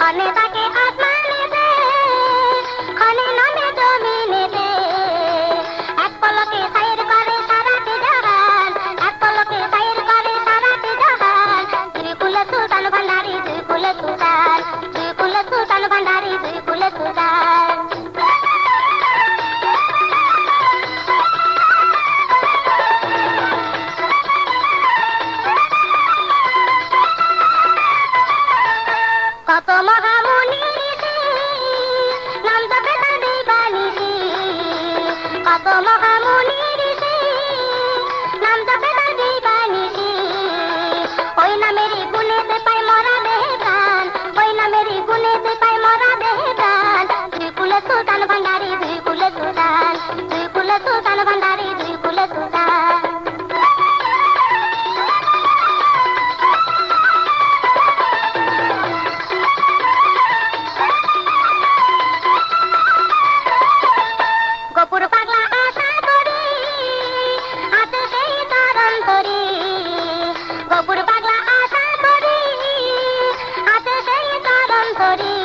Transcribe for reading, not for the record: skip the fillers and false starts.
ক্ষণে তাকে আসমানেতে, ক্ষণে নামে জমিনেতে। এক পলকে সাইর করে সারাটি জাহান, এক পলকে সাইর করে সারাটি জাহান। দুই কুলে সুলতান ভান্ডারী, দুই কুলে সুলতান, দুই কুলে সুলতান ভান্ডারী, দুই কুলে সুলতান। কত মহামুনি ঋষি নাম জপে তার দিবানিশি, কত মহামুনি ঋষি নাম জপে তার দিবানিশি। ওই নামেরই গুণেতে পাই মরা দেহে প্রাণ, ওই নামেরই গুণেতে পাই মরা দেহে প্রাণ। দুই কুলে সুলতান ভান্ডারী, দুই কুলে সুলতান, দুই কুলে সুলতান ভান্ডারী, দুই কুলে সুলতান। গোপুর পাগলা আশা করি হাতে সেই তার অন্তরী, গোপুর পাগলা আশা করি হাতে সেই তার অন্তরী।